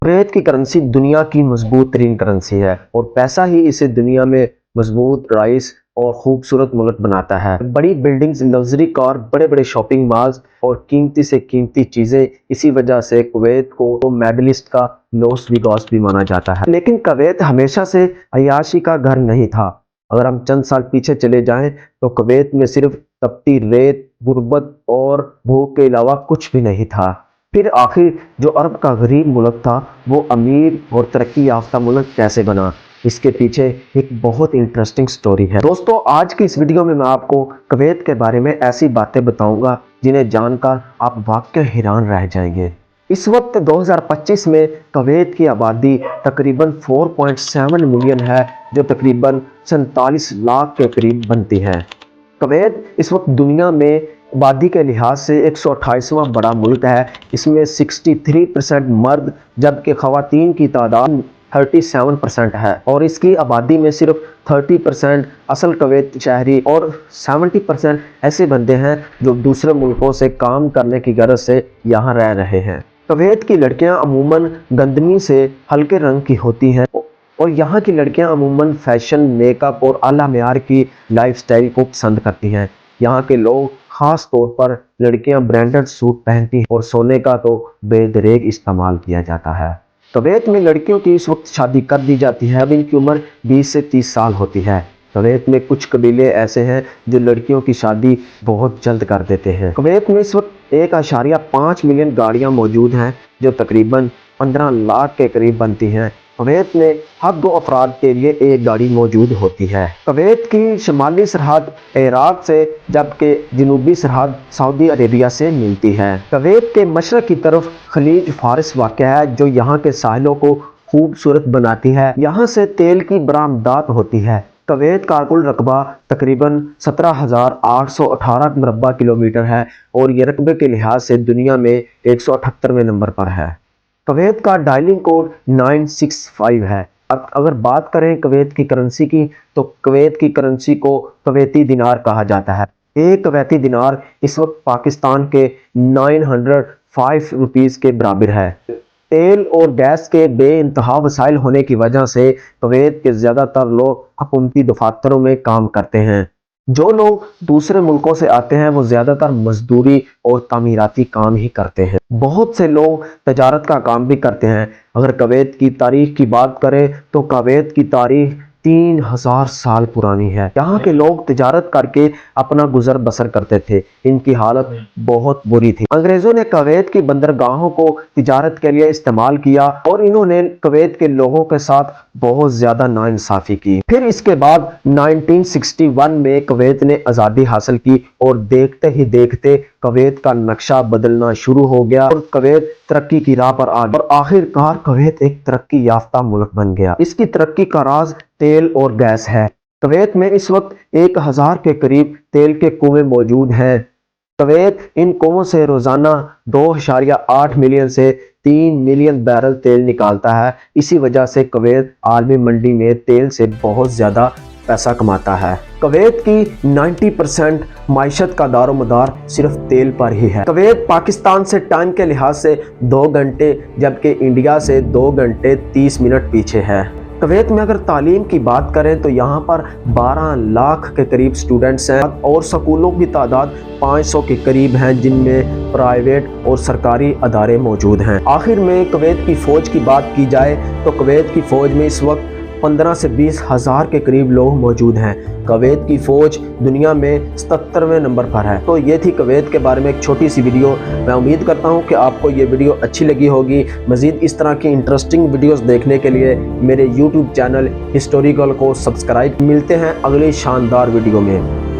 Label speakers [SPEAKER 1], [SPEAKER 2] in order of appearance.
[SPEAKER 1] Kuwait की currency दुनिया की मजबूत तरीन करंसी है और पैसा ही इसे दुनिया में मजबूत, राइस और खूबसूरत मुल्क बनाता है। बड़ी बिल्डिंग्स, लग्जरी कार, बड़े बड़े शॉपिंग मॉल्स और कीमती से कीमती चीजें, इसी वजह से कुवैत को मेडलिस्ट का लोस्ट विगॉस भी माना जाता है। लेकिन कुवैत हमेशा से अय्याशी का घर नहीं था। अगर हम चंद साल पीछे चले जाएं तो कुवैत में सिर्फ तपती रेत, गुर्बत और भूख के अलावा कुछ भी नहीं था। फिर आखिर जो अरब का गरीब मुल्क था वो अमीर और तरक्की याफ्ता मुल्क कैसे बना, इसके पीछे एक बहुत इंटरेस्टिंग स्टोरी है। दोस्तों, आज की इस वीडियो में मैं आपको कुवैत के बारे में ऐसी बातें बताऊंगा जिन्हें जानकर आप वाकई हैरान रह जाएंगे। इस वक्त 2025 में कुवैत की आबादी तकरीबन 4.7 मिलियन है, जो तकरीबन 47 लाख के करीब बनती है। कुवैत इस वक्त दुनिया में आबादी के लिहाज से 128वां बड़ा मुल्क है। इसमें 63% मर्द जबकि ख़वातीन की तादाद 37% है और इसकी आबादी में सिर्फ 30% असल कुवैत शहरी और 70% ऐसे बंदे हैं जो दूसरे मुल्कों से काम करने की गरज से यहाँ रह रहे हैं। कुवैत की लड़कियाँ अमूमन गंदमी से हल्के रंग की होती हैं और यहाँ की लड़कियाँ अमूमन फैशन, मेकअप और आला मेयार की लाइफस्टाइल को पसंद करती हैं। यहाँ के लोग खास तौर पर लड़कियां ब्रांडेड सूट पहनती हैं और सोने का तो बेदरेग इस्तेमाल किया जाता है। कुवैत में लड़कियों की इस वक्त शादी कर दी जाती है। अब इनकी उम्र 20 से 30 साल होती है। कुवैत में कुछ कबीले ऐसे हैं जो लड़कियों की शादी बहुत जल्द कर देते हैं। कुवैत में इस वक्त 1.5 मिलियन गाड़ियां मौजूद हैं जो तकरीबन 15 लाख के करीब बनती हैं। कुवैत में हर 2 अफराद के लिए एक गाड़ी मौजूद होती है। कुवैत की शुमाली सरहद इराक से जबकि जनूबी सरहद सऊदी अरेबिया से मिलती है। कुवैत के मशरक की तरफ खलीज फारिस वाक़या है जो यहाँ के साहिलों को खूबसूरत बनाती है। यहाँ से तेल की बरामदात होती है। कुवैत का कुल रकबा तकरीबन 17,818 मुरब्बा किलोमीटर है और ये रकबे के लिहाज से दुनिया में 178वें नंबर पर है। कुवैत का डायलिंग कोड 965 है। अब अगर बात करें कुवैत की करेंसी की तो कुवैत की करेंसी को कुवैती दिनार कहा जाता है। एक कुवैती दिनार इस वक्त पाकिस्तान के 905 रुपीस के बराबर है। तेल और गैस के बेइंतहा वसाइल होने की वजह से कुवैत के ज़्यादातर लोग हुकूमती दफातरों में काम करते हैं। जो लोग दूसरे मुल्कों से आते हैं वो ज़्यादातर मजदूरी और तामीराती काम ही करते हैं। बहुत से लोग तजारत का काम भी करते हैं। अगर कुवैत की तारीख की बात करें तो कुवैत की तारीख 3000 साल पुरानी है। यहाँ के लोग तिजारत करके अपना गुजर बसर करते थे। इनकी हालत बहुत बुरी थी। अंग्रेजों ने कुवैत की बंदरगाहों को तिजारत के लिए इस्तेमाल किया और इन्होंने कुवैत के लोगों के साथ बहुत ज्यादा नाइंसाफी की। फिर इसके बाद 1961 में कुवैत ने आज़ादी हासिल की और देखते ही देखते कुवैत का नक्शा बदलना शुरू हो गया और कुवैत तरक्की की राह पर आ गया और आखिरकार कुवैत एक तरक्की याफ्ता मुल्क बन गया। इसकी तरक्की का राज तेल और गैस है। कुवैत में इस वक्त 1000 के करीब तेल के कुएं मौजूद हैं। कुवैत इन कुओं से रोजाना 2.8 मिलियन से 3 मिलियन बैरल तेल निकालता है। इसी वजह से कुवैत आलमी मंडी में तेल से बहुत ज्यादा पैसा कमाता है। कुवैत की 90% माइशत का दारोमदार सिर्फ तेल पर ही है। कुवैत पाकिस्तान से टाइम के लिहाज से 2 घंटे जबकि इंडिया से 2 घंटे 30 मिनट पीछे है। कुवैत में अगर तालीम की बात करें तो यहाँ पर 12 लाख के करीब स्टूडेंट्स हैं और स्कूलों की तादाद 500 के करीब हैं जिनमें प्राइवेट और सरकारी अदारे मौजूद हैं। आखिर में कुवैत की फ़ौज की बात की जाए तो कुवैत की फ़ौज में इस वक्त 15 से 20 हज़ार के करीब लोग मौजूद हैं। कुवैत की फ़ौज दुनिया में 77वें नंबर पर है। तो ये थी कुवैत के बारे में एक छोटी सी वीडियो। मैं उम्मीद करता हूँ कि आपको ये वीडियो अच्छी लगी होगी। मज़ीद इस तरह की इंटरेस्टिंग वीडियोस देखने के लिए मेरे YouTube चैनल हिस्टोरिकल को सब्सक्राइब। मिलते हैं अगली शानदार वीडियो में।